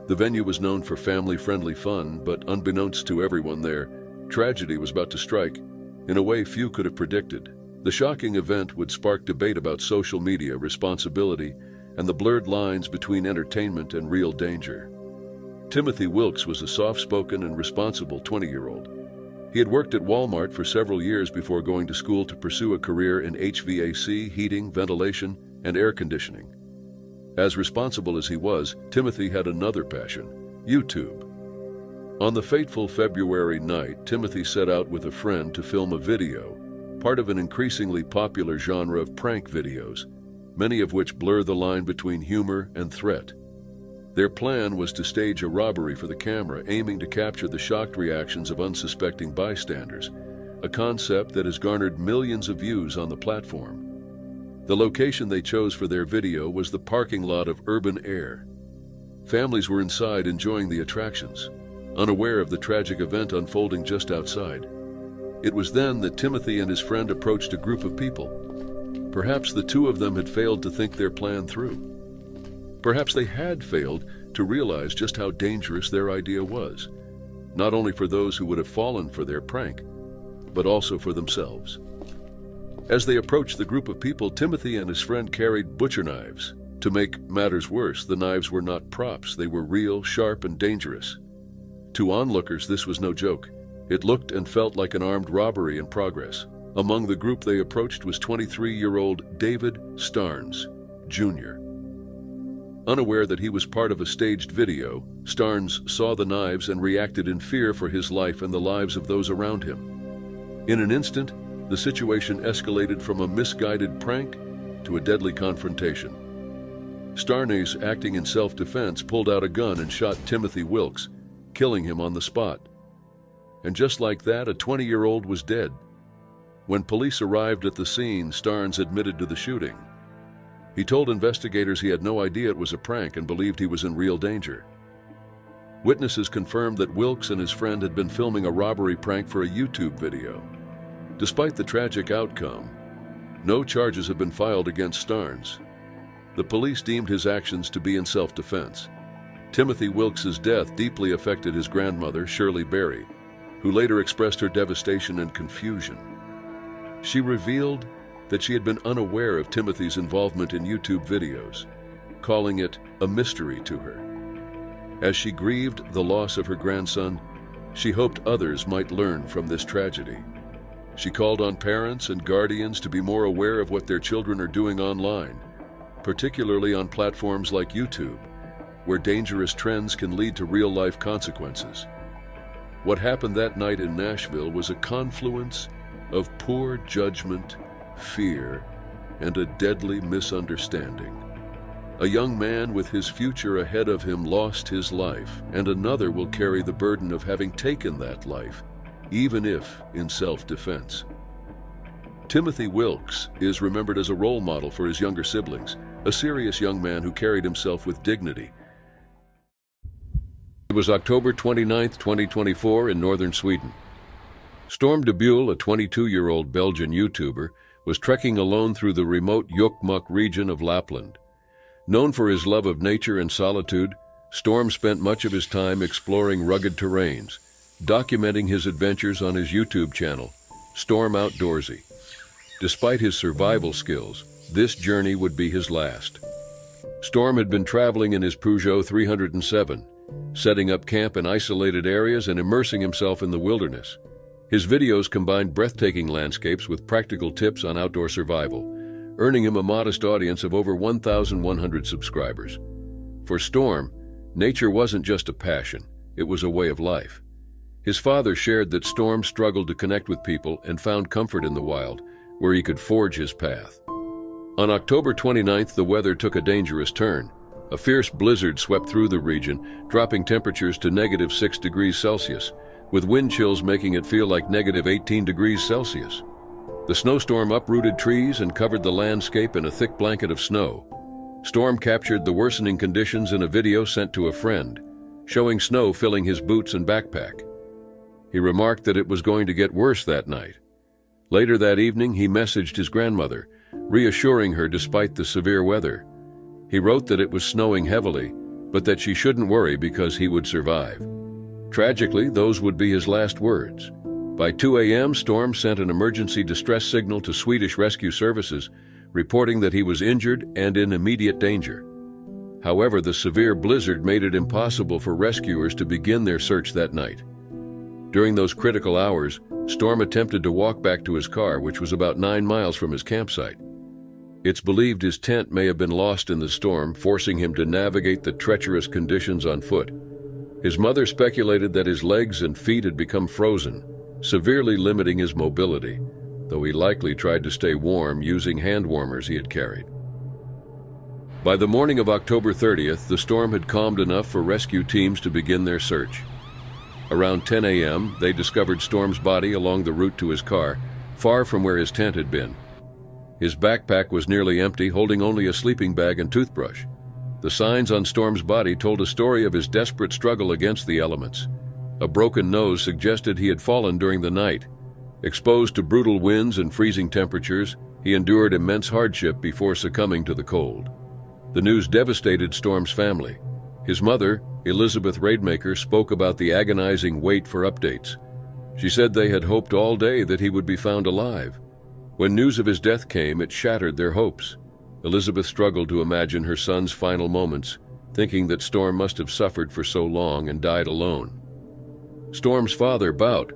The venue was known for family-friendly fun, but unbeknownst to everyone there, tragedy was about to strike in a way few could have predicted. The shocking event would spark debate about social media, responsibility, and the blurred lines between entertainment and real danger. Timothy Wilkes was a soft-spoken and responsible 20-year-old. He had worked at Walmart for several years before going to school to pursue a career in HVAC, heating, ventilation, and air conditioning. As responsible as he was, Timothy had another passion: YouTube. On the fateful February night, Timothy set out with a friend to film a video, part of an increasingly popular genre of prank videos, many of which blur the line between humor and threat. Their plan was to stage a robbery for the camera, aiming to capture the shocked reactions of unsuspecting bystanders, a concept that has garnered millions of views on the platform. The location they chose for their video was the parking lot of Urban Air. Families were inside enjoying the attractions, unaware of the tragic event unfolding just outside. It was then that Timothy and his friend approached a group of people. Perhaps the two of them had failed to think their plan through. Perhaps they had failed to realize just how dangerous their idea was, not only for those who would have fallen for their prank, but also for themselves. As they approached the group of people, Timothy and his friend carried butcher knives. To make matters worse, the knives were not props. They were real, sharp, and dangerous. To onlookers, this was no joke. It looked and felt like an armed robbery in progress. Among the group they approached was 23-year-old David Starnes, Jr. Unaware that he was part of a staged video, Starnes saw the knives and reacted in fear for his life and the lives of those around him. In an instant, the situation escalated from a misguided prank to a deadly confrontation. Starnes, acting in self-defense, pulled out a gun and shot Timothy Wilkes, killing him on the spot. And just like that, a 20-year-old was dead. When police arrived at the scene, Starnes admitted to the shooting. He told investigators he had no idea it was a prank and believed he was in real danger. Witnesses confirmed that Wilkes and his friend had been filming a robbery prank for a YouTube video. Despite the tragic outcome, no charges have been filed against Starnes. The police deemed his actions to be in self-defense. Timothy Wilkes' death deeply affected his grandmother, Shirley Berry, who later expressed her devastation and confusion. She revealed that she had been unaware of Timothy's involvement in YouTube videos, calling it a mystery to her. As she grieved the loss of her grandson, she hoped others might learn from this tragedy. She called on parents and guardians to be more aware of what their children are doing online, particularly on platforms like YouTube, where dangerous trends can lead to real-life consequences. What happened that night in Nashville was a confluence of poor judgment, fear, and a deadly misunderstanding. A young man with his future ahead of him lost his life, and another will carry the burden of having taken that life, even if in self-defense. Timothy Wilkes is remembered as a role model for his younger siblings, a serious young man who carried himself with dignity. It was October 29, 2024 in northern Sweden. Storm de Buell, a 22-year-old Belgian YouTuber, was trekking alone through the remote Jokkmokk region of Lapland. Known for his love of nature and solitude, Storm spent much of his time exploring rugged terrains, documenting his adventures on his YouTube channel, Storm Outdoorsy. Despite his survival skills, this journey would be his last. Storm had been traveling in his Peugeot 307, setting up camp in isolated areas and immersing himself in the wilderness. His videos combined breathtaking landscapes with practical tips on outdoor survival, earning him a modest audience of over 1,100 subscribers. For Storm, nature wasn't just a passion, it was a way of life. His father shared that Storm struggled to connect with people and found comfort in the wild, where he could forge his path. On October 29th, the weather took a dangerous turn. A fierce blizzard swept through the region, dropping temperatures to -6 degrees Celsius, with wind chills making it feel like -18 degrees Celsius. The snowstorm uprooted trees and covered the landscape in a thick blanket of snow. Storm captured the worsening conditions in a video sent to a friend, showing snow filling his boots and backpack. He remarked that it was going to get worse that night. Later that evening, he messaged his grandmother, reassuring her despite the severe weather. He wrote that it was snowing heavily, but that she shouldn't worry because he would survive. Tragically, those would be his last words. By 2 a.m., Storm sent an emergency distress signal to Swedish rescue services, reporting that he was injured and in immediate danger. However, the severe blizzard made it impossible for rescuers to begin their search that night. During those critical hours, Storm attempted to walk back to his car, which was about 9 miles from his campsite. It's believed his tent may have been lost in the storm, forcing him to navigate the treacherous conditions on foot. His mother speculated that his legs and feet had become frozen, severely limiting his mobility, though he likely tried to stay warm using hand warmers he had carried. By the morning of October 30th, the storm had calmed enough for rescue teams to begin their search. Around 10 a.m., they discovered Storm's body along the route to his car, far from where his tent had been. His backpack was nearly empty, holding only a sleeping bag and toothbrush. The signs on Storm's body told a story of his desperate struggle against the elements. A broken nose suggested he had fallen during the night. Exposed to brutal winds and freezing temperatures, he endured immense hardship before succumbing to the cold. The news devastated Storm's family. His mother, Elizabeth Raidmaker, spoke about the agonizing wait for updates. She said they had hoped all day that he would be found alive. When news of his death came, it shattered their hopes. Elizabeth struggled to imagine her son's final moments, thinking that Storm must have suffered for so long and died alone. Storm's father, Bout,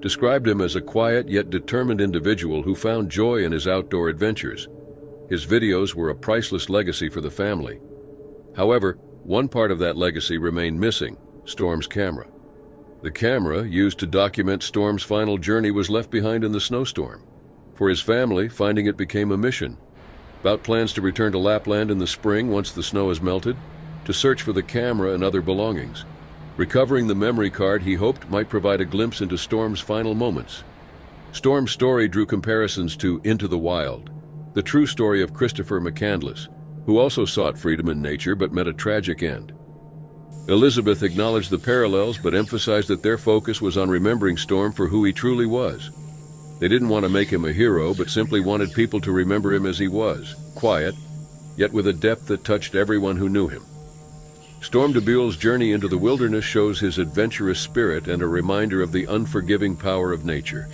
described him as a quiet yet determined individual who found joy in his outdoor adventures. His videos were a priceless legacy for the family. However, one part of that legacy remained missing: Storm's camera. The camera, used to document Storm's final journey, was left behind in the snowstorm. For his family, finding it became a mission. About plans to return to Lapland in the spring once the snow has melted, to search for the camera and other belongings. Recovering the memory card he hoped might provide a glimpse into Storm's final moments. Storm's story drew comparisons to Into the Wild, the true story of Christopher McCandless, who also sought freedom in nature but met a tragic end. Elizabeth acknowledged the parallels but emphasized that their focus was on remembering Storm for who he truly was. They didn't want to make him a hero, but simply wanted people to remember him as he was, quiet, yet with a depth that touched everyone who knew him. Storm DeBuell's journey into the wilderness shows his adventurous spirit and a reminder of the unforgiving power of nature.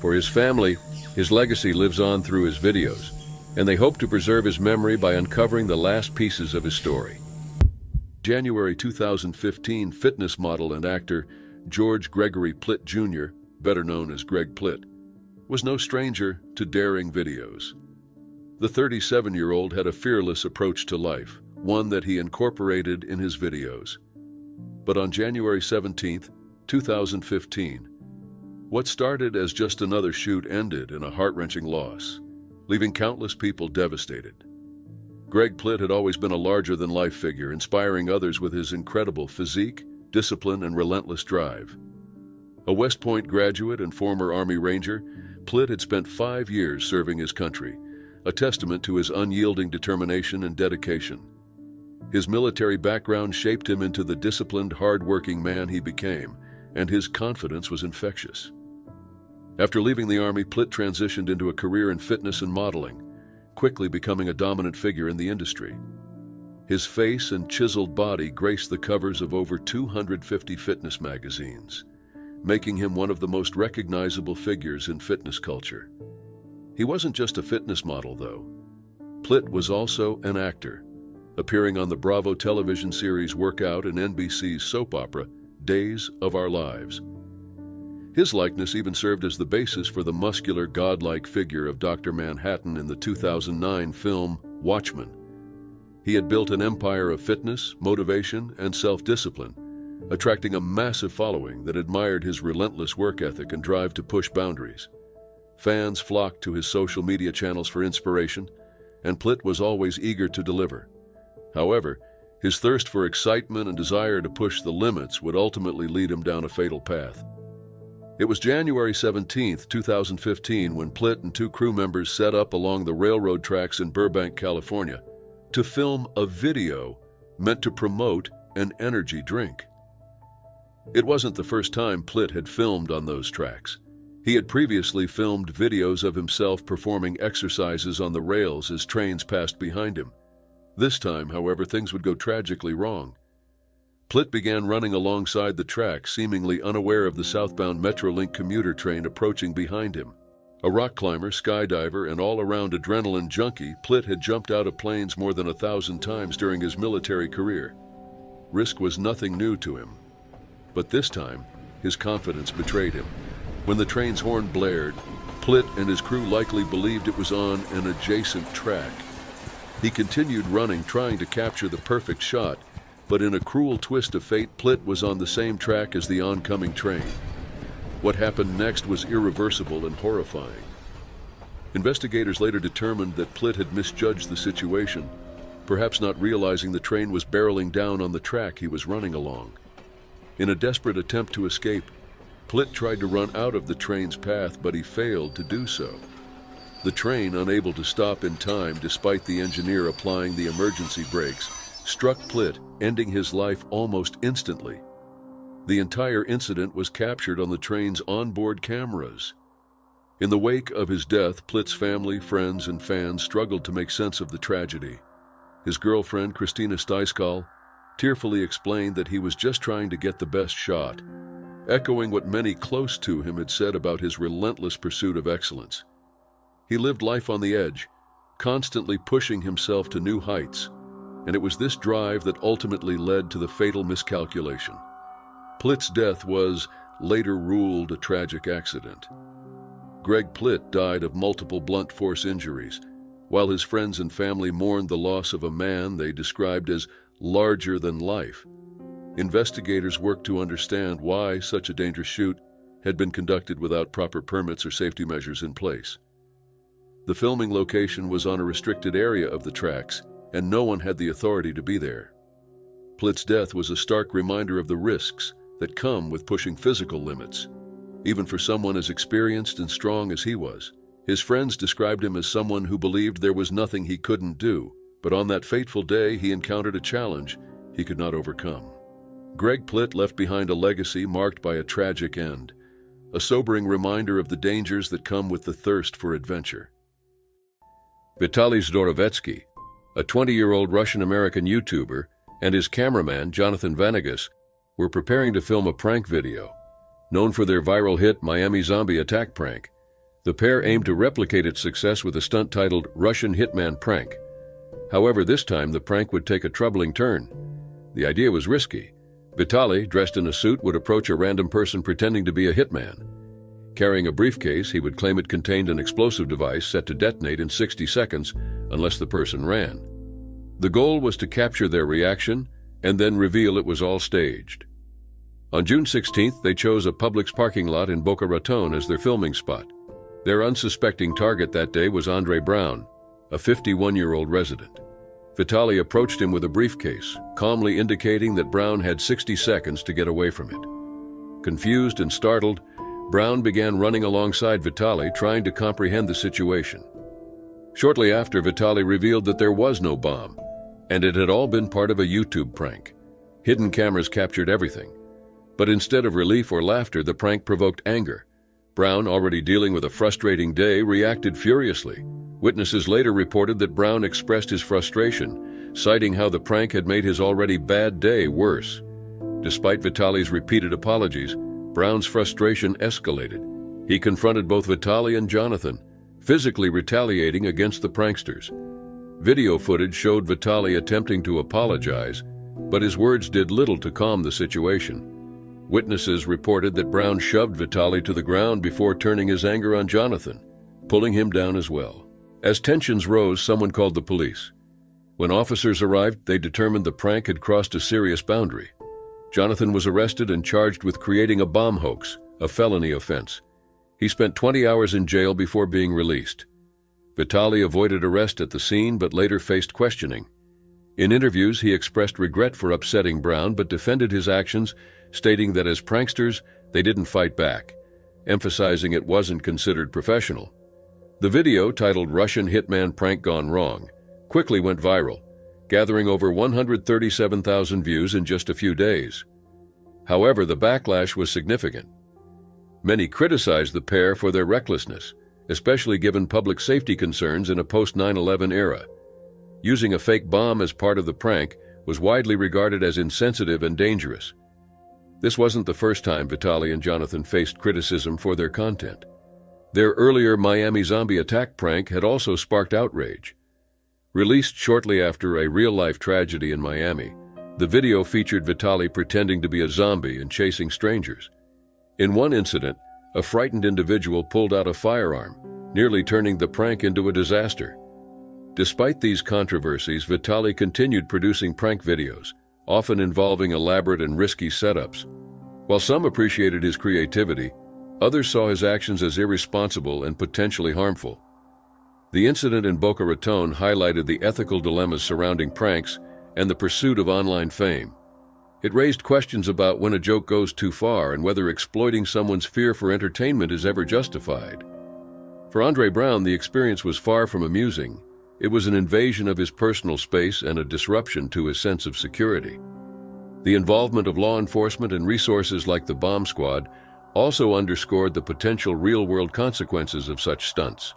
For his family, his legacy lives on through his videos, and they hope to preserve his memory by uncovering the last pieces of his story. January 2015, fitness model and actor George Gregory Plitt Jr., better known as Greg Plitt, was no stranger to daring videos. The 37-year-old had a fearless approach to life, one that he incorporated in his videos. But on January 17, 2015, what started as just another shoot ended in a heart-wrenching loss, leaving countless people devastated. Greg Plitt had always been a larger-than-life figure, inspiring others with his incredible physique, discipline, and relentless drive. A West Point graduate and former Army Ranger, Plitt had spent 5 years serving his country, a testament to his unyielding determination and dedication. His military background shaped him into the disciplined, hard-working man he became, and his confidence was infectious. After leaving the Army, Plitt transitioned into a career in fitness and modeling, quickly becoming a dominant figure in the industry. His face and chiseled body graced the covers of over 250 fitness magazines, making him one of the most recognizable figures in fitness culture. He wasn't just a fitness model, though. Plitt was also an actor, appearing on the Bravo television series Workout and NBC's soap opera Days of Our Lives. His likeness even served as the basis for the muscular, godlike figure of Dr. Manhattan in the 2009 film Watchmen. He had built an empire of fitness, motivation, and self-discipline, attracting a massive following that admired his relentless work ethic and drive to push boundaries. Fans flocked to his social media channels for inspiration, and Plitt was always eager to deliver. However, his thirst for excitement and desire to push the limits would ultimately lead him down a fatal path. It was January 17, 2015, when Plitt and 2 crew members set up along the railroad tracks in Burbank, California, to film a video meant to promote an energy drink. It wasn't the first time Plitt had filmed on those tracks. He had previously filmed videos of himself performing exercises on the rails as trains passed behind him. This time, however, things would go tragically wrong. Plitt began running alongside the track, seemingly unaware of the southbound Metrolink commuter train approaching behind him. A rock climber, skydiver, and all-around adrenaline junkie, Plitt had jumped out of planes more than 1,000 times during his military career. Risk was nothing new to him. But this time, his confidence betrayed him. When the train's horn blared, Plitt and his crew likely believed it was on an adjacent track. He continued running, trying to capture the perfect shot, but in a cruel twist of fate, Plitt was on the same track as the oncoming train. What happened next was irreversible and horrifying. Investigators later determined that Plitt had misjudged the situation, perhaps not realizing the train was barreling down on the track he was running along. In a desperate attempt to escape, Plitt tried to run out of the train's path, but he failed to do so. The train, unable to stop in time despite the engineer applying the emergency brakes, struck Plitt, ending his life almost instantly. The entire incident was captured on the train's onboard cameras. In the wake of his death, Plitt's family, friends, and fans struggled to make sense of the tragedy. His girlfriend, Christina Steiskal, tearfully explained that he was just trying to get the best shot, echoing what many close to him had said about his relentless pursuit of excellence. He lived life on the edge, constantly pushing himself to new heights, and it was this drive that ultimately led to the fatal miscalculation. Plitt's death was later ruled a tragic accident. Greg Plitt died of multiple blunt force injuries, while his friends and family mourned the loss of a man they described as larger than life. Investigators worked to understand why such a dangerous shoot had been conducted without proper permits or safety measures in place. The filming location was on a restricted area of the tracks, and no one had the authority to be there. Plitt's death was a stark reminder of the risks that come with pushing physical limits. Even for someone as experienced and strong as he was, his friends described him as someone who believed there was nothing he couldn't do, but on that fateful day he encountered a challenge he could not overcome. Greg Plitt left behind a legacy marked by a tragic end, a sobering reminder of the dangers that come with the thirst for adventure. Vitaly Zdorovetsky, a 20-year-old Russian-American YouTuber, and his cameraman, Jonathan Vanegas, were preparing to film a prank video. Known for their viral hit Miami Zombie Attack Prank, the pair aimed to replicate its success with a stunt titled Russian Hitman Prank. However, this time the prank would take a troubling turn. The idea was risky. Vitaly, dressed in a suit, would approach a random person pretending to be a hitman. Carrying a briefcase, he would claim it contained an explosive device set to detonate in 60 seconds unless the person ran. The goal was to capture their reaction and then reveal it was all staged. On June 16th, they chose a Publix parking lot in Boca Raton as their filming spot. Their unsuspecting target that day was Andre Brown, a 51-year-old resident. Vitaly approached him with a briefcase, calmly indicating that Brown had 60 seconds to get away from it. Confused and startled, Brown began running alongside Vitaly, trying to comprehend the situation. Shortly after, Vitaly revealed that there was no bomb, and it had all been part of a YouTube prank. Hidden cameras captured everything. But instead of relief or laughter, the prank provoked anger. Brown, already dealing with a frustrating day, reacted furiously. Witnesses later reported that Brown expressed his frustration, citing how the prank had made his already bad day worse. Despite Vitaly's repeated apologies, Brown's frustration escalated. He confronted both Vitaly and Jonathan, physically retaliating against the pranksters. Video footage showed Vitaly attempting to apologize, but his words did little to calm the situation. Witnesses reported that Brown shoved Vitaly to the ground before turning his anger on Jonathan, pulling him down as well. As tensions rose, someone called the police. When officers arrived, they determined the prank had crossed a serious boundary. Jonathan was arrested and charged with creating a bomb hoax, a felony offense. He spent 20 hours in jail before being released. Vitaly avoided arrest at the scene but later faced questioning. In interviews, he expressed regret for upsetting Brown but defended his actions, stating that as pranksters, they didn't fight back, emphasizing it wasn't considered professional. The video, titled Russian Hitman Prank Gone Wrong, quickly went viral, gathering over 137,000 views in just a few days. However, the backlash was significant. Many criticized the pair for their recklessness, especially given public safety concerns in a post-9/11 era. Using a fake bomb as part of the prank was widely regarded as insensitive and dangerous. This wasn't the first time Vitaly and Jonathan faced criticism for their content. Their earlier Miami Zombie Attack prank had also sparked outrage. Released shortly after a real-life tragedy in Miami, the video featured Vitaly pretending to be a zombie and chasing strangers. In one incident, a frightened individual pulled out a firearm, nearly turning the prank into a disaster. Despite these controversies, Vitaly continued producing prank videos, often involving elaborate and risky setups. While some appreciated his creativity, others saw his actions as irresponsible and potentially harmful. The incident in Boca Raton highlighted the ethical dilemmas surrounding pranks and the pursuit of online fame. It raised questions about when a joke goes too far and whether exploiting someone's fear for entertainment is ever justified. For Andre Brown, the experience was far from amusing. It was an invasion of his personal space and a disruption to his sense of security. The involvement of law enforcement and resources like the bomb squad also underscored the potential real-world consequences of such stunts.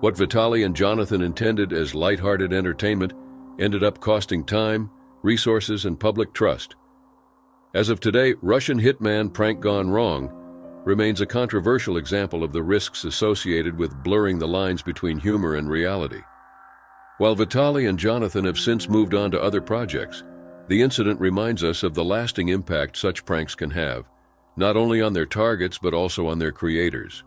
What Vitaly and Jonathan intended as lighthearted entertainment ended up costing time, resources, and public trust. As of today, Russian Hitman Prank Gone Wrong remains a controversial example of the risks associated with blurring the lines between humor and reality. While Vitaly and Jonathan have since moved on to other projects, the incident reminds us of the lasting impact such pranks can have, not only on their targets but also on their creators.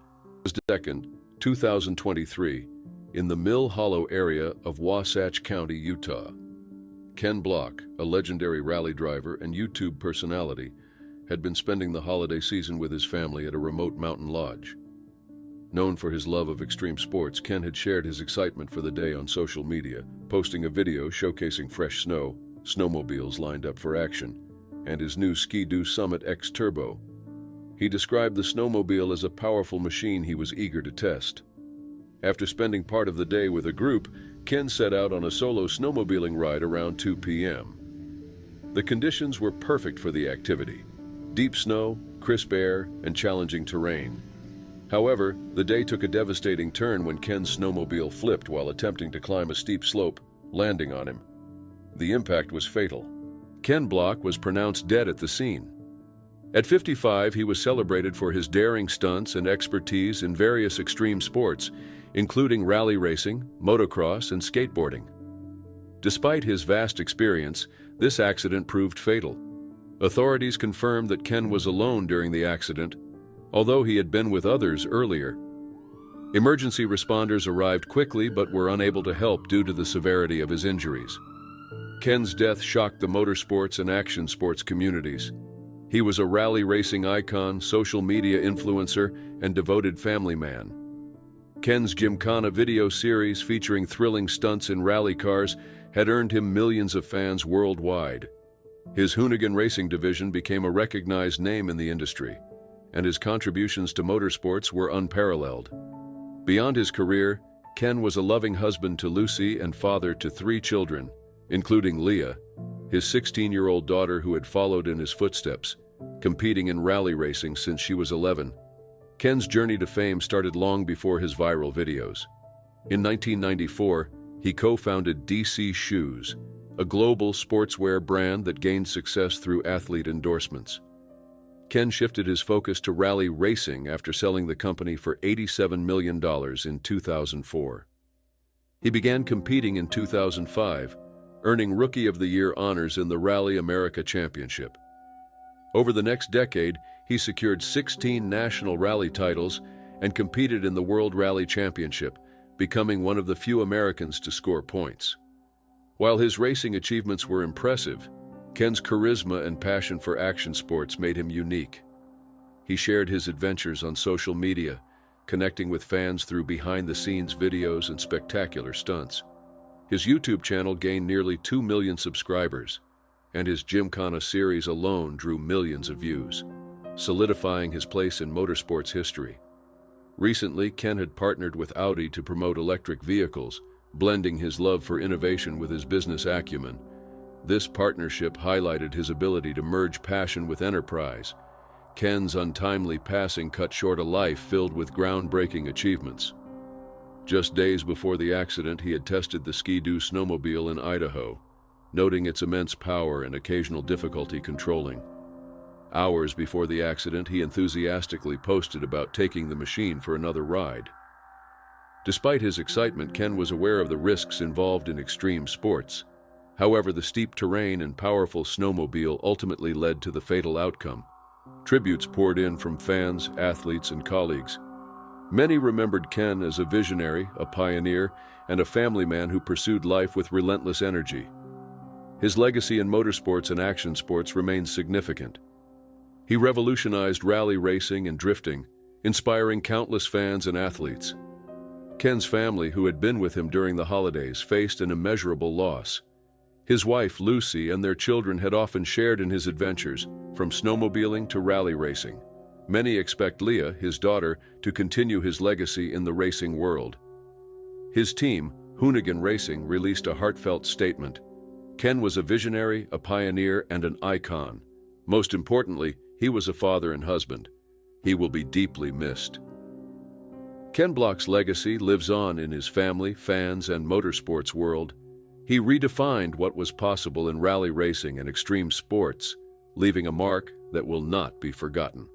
2nd, 2023, in the Mill Hollow area of Wasatch County, Utah. Ken Block, a legendary rally driver and YouTube personality, had been spending the holiday season with his family at a remote mountain lodge. Known for his love of extreme sports, Ken had shared his excitement for the day on social media, posting a video showcasing fresh snow, snowmobiles lined up for action, and his new Ski-Doo Summit X Turbo. He described the snowmobile as a powerful machine he was eager to test. After spending part of the day with a group, Ken set out on a solo snowmobiling ride around 2 p.m. The conditions were perfect for the activity: deep snow, crisp air, and challenging terrain. However, the day took a devastating turn when Ken's snowmobile flipped while attempting to climb a steep slope, landing on him. The impact was fatal. Ken Block was pronounced dead at the scene. At 55, he was celebrated for his daring stunts and expertise in various extreme sports, including rally racing, motocross, and skateboarding. Despite his vast experience, this accident proved fatal. Authorities confirmed that Ken was alone during the accident, although he had been with others earlier. Emergency responders arrived quickly but were unable to help due to the severity of his injuries. Ken's death shocked the motorsports and action sports communities. He was a rally racing icon, social media influencer, and devoted family man. Ken's Gymkhana video series featuring thrilling stunts in rally cars had earned him millions of fans worldwide. His Hoonigan Racing division became a recognized name in the industry, and his contributions to motorsports were unparalleled. Beyond his career, Ken was a loving husband to Lucy and father to 3 children, including Leah, his 16-year-old daughter who had followed in his footsteps, competing in rally racing since she was 11. Ken's journey to fame started long before his viral videos. In 1994, he co-founded DC Shoes, a global sportswear brand that gained success through athlete endorsements. Ken shifted his focus to rally racing after selling the company for $87 million in 2004. He began competing in 2005, earning Rookie of the Year honors in the Rally America Championship. Over the next decade, he secured 16 national rally titles and competed in the World Rally Championship, becoming one of the few Americans to score points. While his racing achievements were impressive, Ken's charisma and passion for action sports made him unique. He shared his adventures on social media, connecting with fans through behind-the-scenes videos and spectacular stunts. His YouTube channel gained nearly 2 million subscribers, and his Gymkhana series alone drew millions of views, solidifying his place in motorsports history. Recently, Ken had partnered with Audi to promote electric vehicles, blending his love for innovation with his business acumen. This partnership highlighted his ability to merge passion with enterprise. Ken's untimely passing cut short a life filled with groundbreaking achievements. Just days before the accident, he had tested the Ski-Doo snowmobile in Idaho, noting its immense power and occasional difficulty controlling. Hours before the accident, he enthusiastically posted about taking the machine for another ride. Despite his excitement, Ken was aware of the risks involved in extreme sports. However, the steep terrain and powerful snowmobile ultimately led to the fatal outcome. Tributes poured in from fans, athletes, and colleagues. Many remembered Ken as a visionary, a pioneer, and a family man who pursued life with relentless energy. His legacy in motorsports and action sports remains significant. He revolutionized rally racing and drifting, inspiring countless fans and athletes. Ken's family, who had been with him during the holidays, faced an immeasurable loss. His wife, Lucy, and their children had often shared in his adventures, from snowmobiling to rally racing. Many expect Leah, his daughter, to continue his legacy in the racing world. His team, Hoonigan Racing, released a heartfelt statement. Ken was a visionary, a pioneer, and an icon. Most importantly, he was a father and husband. He will be deeply missed. Ken Block's legacy lives on in his family, fans, and motorsports world. He redefined what was possible in rally racing and extreme sports, leaving a mark that will not be forgotten.